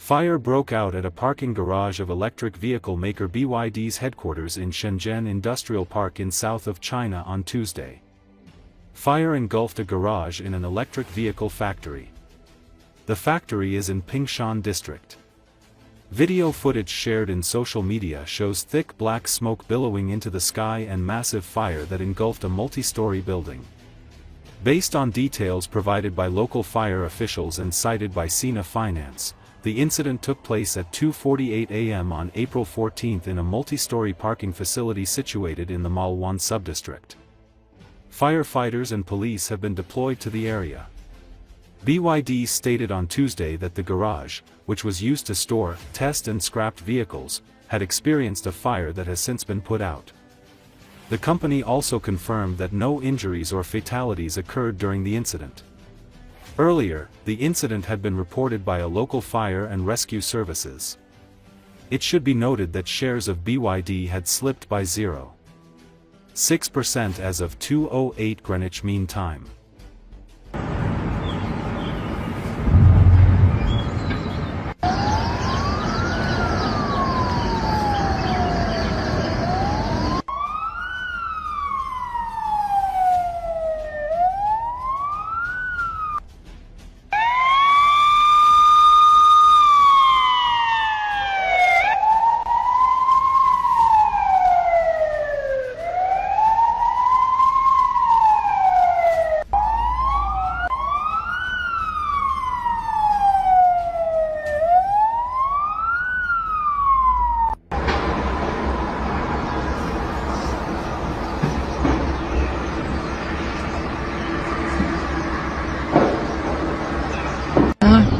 Fire broke out at a parking garage of electric vehicle maker BYD's headquarters in Shenzhen Industrial Park in south of China on Tuesday. Fire engulfed a garage in an electric vehicle factory. The factory is in Pingshan district. Video footage shared in social media shows thick black smoke billowing into the sky and massive fire that engulfed a multi-story building. Based on details provided by local fire officials and cited by Sina Finance, the incident took place at 2:48 a.m. on April 14 in a multi-story parking facility situated in the Malwan subdistrict. Firefighters and police have been deployed to the area. BYD stated on Tuesday that the garage, which was used to store, test and scrapped vehicles, had experienced a fire that has since been put out. The company also confirmed that no injuries or fatalities occurred during the incident. Earlier, the incident had been reported by a local fire and rescue services. It should be noted that shares of BYD had slipped by 0.6% as of 2:08 Greenwich Mean Time.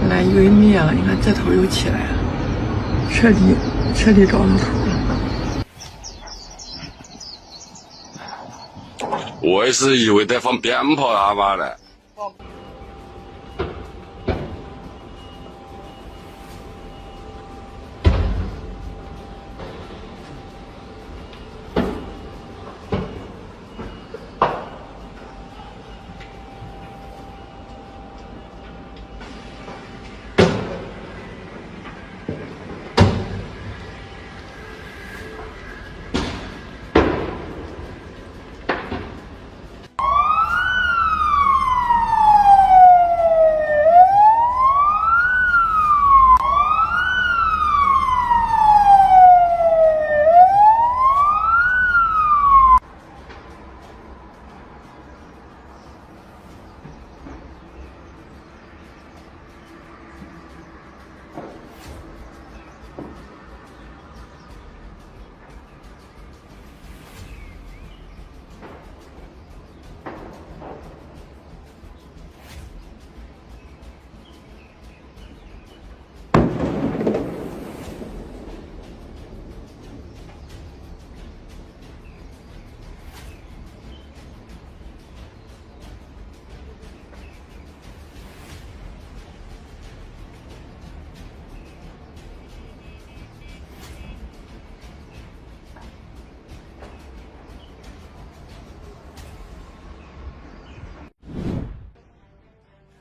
本来以为灭了，你看这头又起来了，彻底着了头了。我也是以为在放鞭炮他妈的。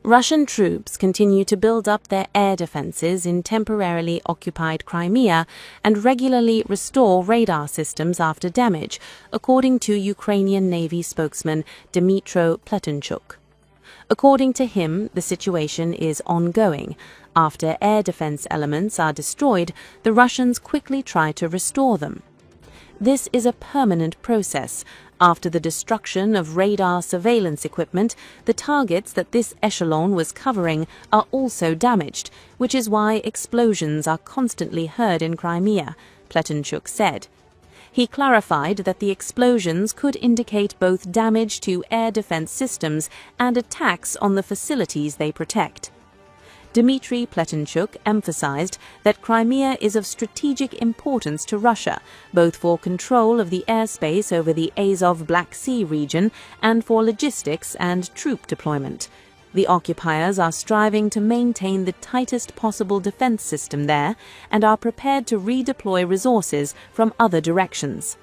Russian troops continue to build up their air defenses in temporarily occupied Crimea and regularly restore radar systems after damage, according to Ukrainian Navy spokesman Dmytro Pletenchuk. According to him, the situation is ongoing. After air defense elements are destroyed, the Russians quickly try to restore them. This is a permanent process. After the destruction of radar surveillance equipment, the targets that this echelon was covering are also damaged, which is why explosions are constantly heard in Crimea, Pletenchuk said. He clarified that the explosions could indicate both damage to air defense systems and attacks on the facilities they protect. Dmitry Pletenchuk emphasized that Crimea is of strategic importance to Russia, both for control of the airspace over the Azov Black Sea region and for logistics and troop deployment. The occupiers are striving to maintain the tightest possible defense system there and are prepared to redeploy resources from other directions.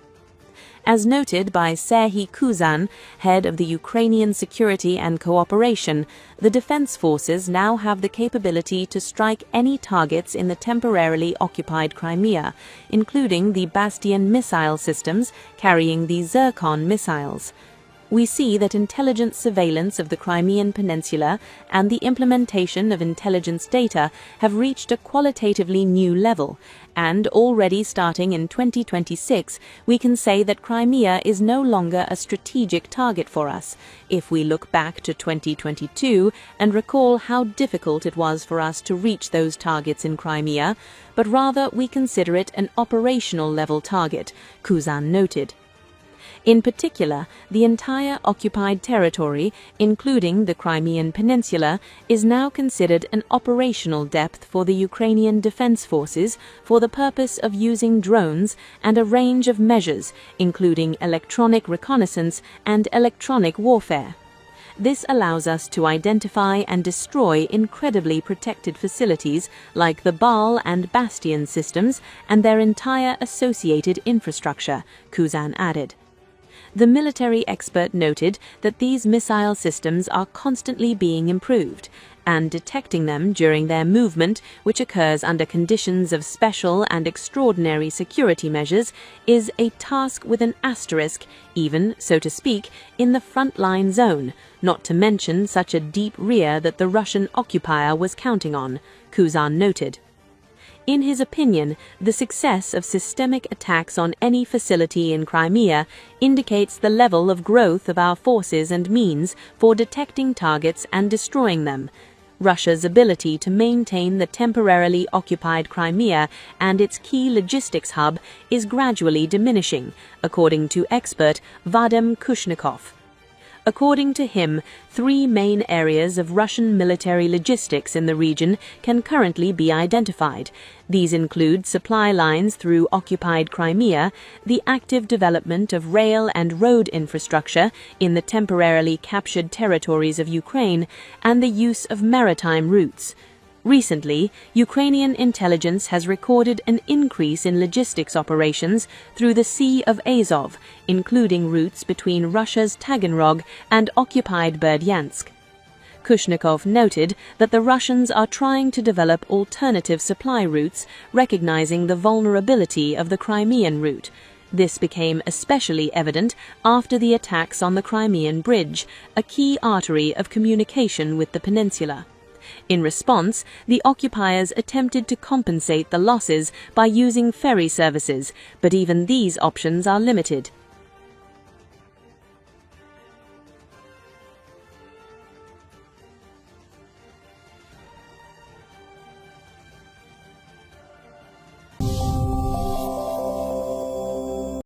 As noted by Serhiy Kuzan, head of the Ukrainian Security and Cooperation, the defense forces now have the capability to strike any targets in the temporarily occupied Crimea, including the Bastion missile systems carrying the Zircon missiles. We see that intelligence surveillance of the Crimean Peninsula and the implementation of intelligence data have reached a qualitatively new level, and already starting in 2026, we can say that Crimea is no longer a strategic target for us, if we look back to 2022 and recall how difficult it was for us to reach those targets in Crimea, but rather we consider it an operational level target, Kuzan noted. In particular, the entire occupied territory, including the Crimean Peninsula, is now considered an operational depth for the Ukrainian Defense Forces for the purpose of using drones and a range of measures, including electronic reconnaissance and electronic warfare. This allows us to identify and destroy incredibly protected facilities like the BAL and Bastion systems and their entire associated infrastructure, Kuzan added. The military expert noted that these missile systems are constantly being improved, and detecting them during their movement, which occurs under conditions of special and extraordinary security measures, is a task with an asterisk, even, so to speak, in the front-line zone, not to mention such a deep rear that the Russian occupier was counting on, Kuzan noted. In his opinion, the success of systemic attacks on any facility in Crimea indicates the level of growth of our forces and means for detecting targets and destroying them. Russia's ability to maintain the temporarily occupied Crimea and its key logistics hub is gradually diminishing, according to expert Vadim Kushnikov. According to him, 3 main areas of Russian military logistics in the region can currently be identified. These include supply lines through occupied Crimea, the active development of rail and road infrastructure in the temporarily captured territories of Ukraine, and the use of maritime routes. Recently, Ukrainian intelligence has recorded an increase in logistics operations through the Sea of Azov, including routes between Russia's Taganrog and occupied Berdyansk. Kushnikov noted that the Russians are trying to develop alternative supply routes, recognizing the vulnerability of the Crimean route. This became especially evident after the attacks on the Crimean Bridge, a key artery of communication with the peninsula. In response, the occupiers attempted to compensate the losses by using ferry services, but even these options are limited.